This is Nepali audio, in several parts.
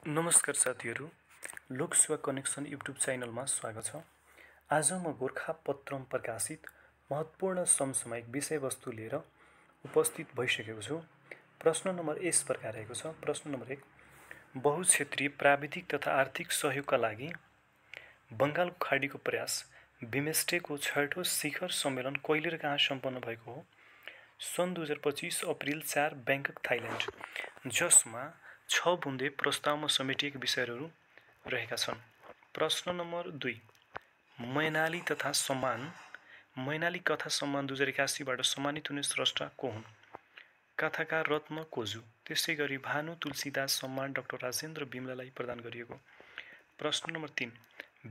नमस्कार साथीहरू, लोकसेवा कनेक्सन युट्युब च्यानलमा स्वागत छ। आज म गोरखापत्रमा प्रकाशित महत्त्वपूर्ण समसामयिक विषयवस्तु लिएर उपस्थित भइसकेको छु। प्रश्न नम्बर यस प्रकार रहेको छ। प्रश्न नम्बर 1, बहुक्षेत्रीय प्राविधिक तथा आर्थिक सहयोगका लागि बङ्गालको खाडीको प्रयास बिमस्टेकको 6औं शिखर सम्मेलन कहिले र कहाँ सम्पन्न भएको हो? सन् 2025 अप्रिल 4 ब्याङ्कक, थाइल्यान्ड, जसमा 6 बुँदे प्रस्तावमा समेटिएका विषयहरू रहेका छन्। प्रश्न नम्बर 2, मैनाली कथा सम्मान 2081बाट सम्मानित हुने स्रष्टा को हुन्? कथाकार रत्न कोजु। त्यसै गरी भानु तुलसीदास सम्मान डाक्टर राजेन्द्र बिमलालाई प्रदान गरिएको। प्रश्न नम्बर 3,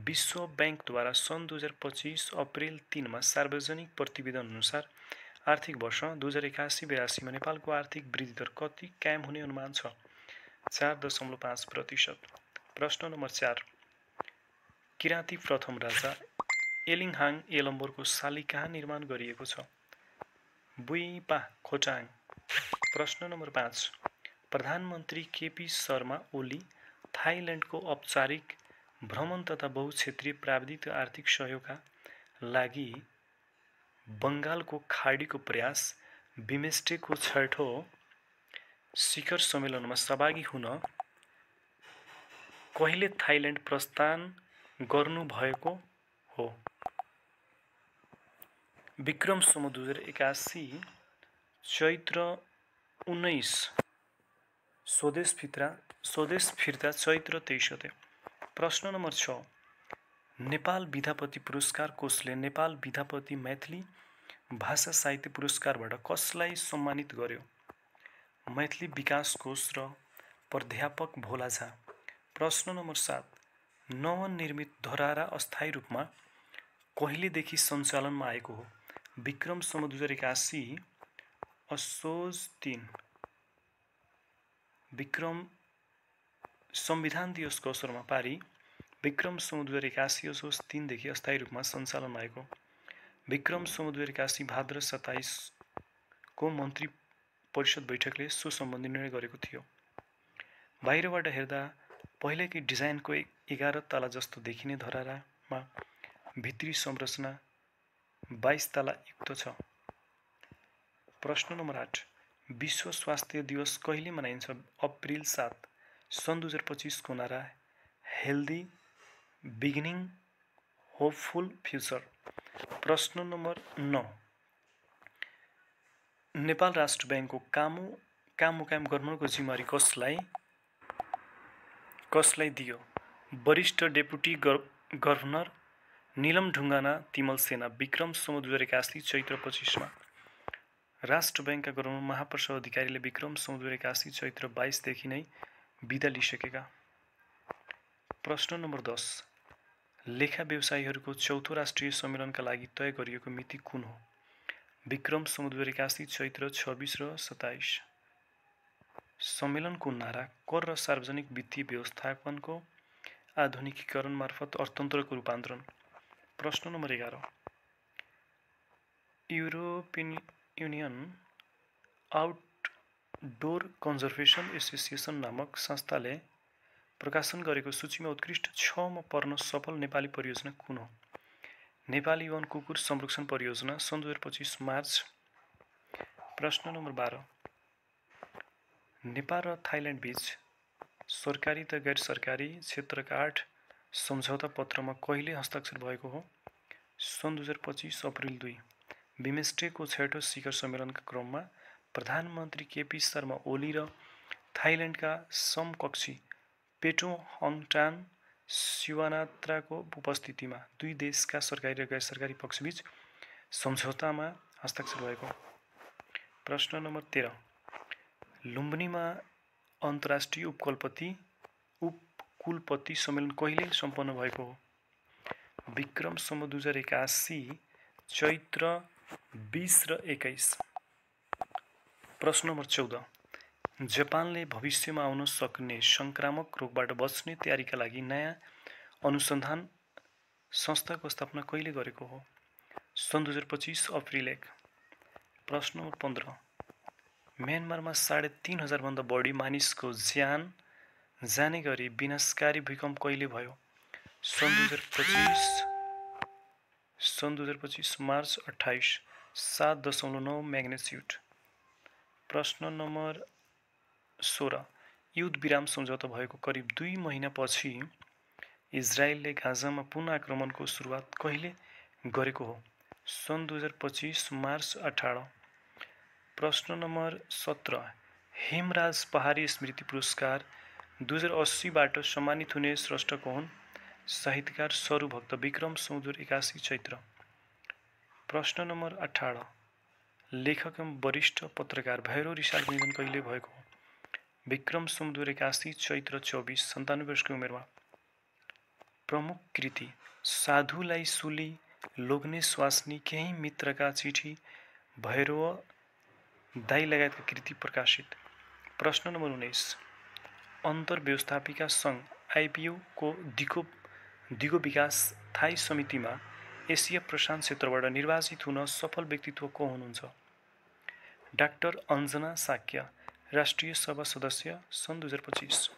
विश्व ब्याङ्कद्वारा सन् 2025 अप्रिल 3मा सार्वजनिक प्रतिवेदन अनुसार आर्थिक वर्ष 2081-82मा नेपालको आर्थिक वृद्धि दर कति कायम हुने अनुमान छ? 4.5%। प्रश्न नम्बर 4, किराँती प्रथम राजा एलिङहाङ यलम्बरको शाली कहाँ निर्माण गरिएको छ? बुइपा, खोटाङ। प्रश्न नम्बर 5, प्रधानमन्त्री केपी शर्मा ओली थाइल्यान्डको औपचारिक भ्रमण तथा बहुक्षेत्रीय प्राविधिक आर्थिक सहयोगका लागि बङ्गालको खाडीको प्रयास बिमस्टेकको 6औं शिखर सम्मेलनमा सहभागी हुन कहिले थाइल्यान्ड प्रस्थान गर्नुभएको हो? विक्रम सम्वत 2081 चैत्र 19, स्वदेश फिर्ता चैत्र 23 गते। प्रश्न नम्बर 6, नेपाल विद्यापति पुरस्कार कोषले नेपाल विद्यापति मैथिली भाषा साहित्य पुरस्कारबाट कसलाई सम्मानित गर्यो? मैथिली विकास कोष र प्राध्यापक भोला झा। प्रश्न नम्बर 7, नवनिर्मित धरहरा अस्थायी रूपमा कहिलेदेखि सञ्चालनमा आएको हो? विक्रम सम्वत 2081 असोज 3। विक्रम संविधान दिवसको अवसरमा पारी विक्रम सम्वत 2081 असोज 3 देखि अस्थायी रूपमा सञ्चालनमा आएको। विक्रम सम्वत 2081 भाद्र 27 को मन्त्री परिषद बैठकले सो सम्बन्धी निर्णय गरेको थियो। बाहिरबाट हेर्दा पहिलेकै डिजाइनको 11 तला जस्तो देखिने धरहरामा भित्री संरचना 22 तला युक्त छ। प्रश्न नम्बर 8, विश्व स्वास्थ्य दिवस कहिले मनाइन्छ? अप्रिल 7। सन् 2025 को नारा हेल्दी बिगिनिङ होपफुल फ्युचर। प्रश्न नम्बर 9, नेपाल राष्ट्र ब्याङ्कको काम मुकायम गर्नको जिम्मेवारी कसलाई दियो? वरिष्ठ डेपुटी गभर्नर नीलम ढुङ्गाना तिमल सेना। विक्रम सम्वत 2081 चैत्र 25मा राष्ट्र ब्याङ्कका गभर्नर महाप्रसाद अधिकारीले विक्रम सम्वत 2081 चैत्र 22 देखि नै बिदा लिइसकेका। प्रश्न नम्बर 10, लेखा व्यवसायीहरूको 4थो राष्ट्रिय सम्मेलनका लागि तय गरिएको मिति कुन हो? विक्रम सम्वत 2081 चैत्र 26 र 27। सम्मेलनको नारा कर र सार्वजनिक वित्तीय व्यवस्थापनको आधुनिकीकरण मार्फत अर्थतन्त्रको रूपान्तरण। प्रश्न number 11, European union outdoor conservation association नामक संस्थाले प्रकाशन गरेको सूचीमा उत्कृष्ट 6मा पर्न सफल नेपाली परियोजना कुन हो? नेपाली वन कुकुर संरक्षण परियोजना, सन् 2025 मार्च। प्रश्न नम्बर 12, नेपाल र थाइल्यान्ड बीच सरकारी त गैर सरकारी क्षेत्रका 8 सम्झौता पत्रमा कहिले हस्ताक्षर भएको हो? सन् 2025 अप्रिल 2। बिमस्टेकको 6औं शिखर सम्मेलनका क्रममा प्रधानमन्त्री केपी शर्मा ओली र थाइल्यान्डका समकक्षी पेटो हङटान शिवानात्राको उपस्थितिमा दुई देशका सरकारी र गैर सरकारी पक्षबीच सम्झौतामा हस्ताक्षर भएको। प्रश्न नम्बर 13, लुम्बिनीमा अन्तर्राष्ट्रिय उपकुलपति सम्मेलन कहिले सम्पन्न भएको हो? विक्रम सम्वत 2081 चैत्र 20 र 21। प्रश्न नम्बर 14, जापानले भविष्यमा आउन सक्ने संक्रामक रोगबाट बच्ने तयारीका लागि नयाँ अनुसन्धान संस्थाको स्थापना कहिले गरेको हो? सन् 2025 अप्रिल 1। प्रश्न नम्बर 15, म्यानमारमा 3,500 भन्दा बढी मानिसको ज्यान जाने गरी विनाशकारी भूकम्प कहिले भयो? सन् 2025 मार्च 28 7.9 म्याग्नेट्युड। प्रश्न नम्बर 16 युद्ध विराम सम्झौता भएको करिब 2 महिनापछि इजरायलले गाजामा पुनः आक्रमणको सुरुवात कहिले गरेको हो? सन् 2025 मार्च 18। प्रश्न नम्बर 17 हेमराज पहाडी स्मृति पुरस्कार 2080बाट सम्मानित हुने स्रष्टा को हुन्? साहित्यकार सरूभक्त विक्रम सुमधुर 81 चैत्र। प्रश्न नम्बर 18 लेखक एवं वरिष्ठ पत्रकार भैरव रिसालको निधन कहिले भएको हो? विक्रम सुमधुर 81 चैत्र 24 97 वर्षको उमेरमा। प्रमुख कृति साधुलाई सुली लोग्ने स्वास्नी केही मित्रका चिठी भैरव दाई लगायतका कृति प्रकाशित। प्रश्न नम्बर 19 अन्तर्व्यवस्थापिका सङ्घ आइपियू को दिगो विकास स्थायी समितिमा एसिया प्रशान्त क्षेत्रबाट निर्वाचित हुन सफल व्यक्तित्व को हुनुहुन्छ? डाक्टर अञ्जना साक्य राष्ट्रिय सभा सदस्य सन् 2025।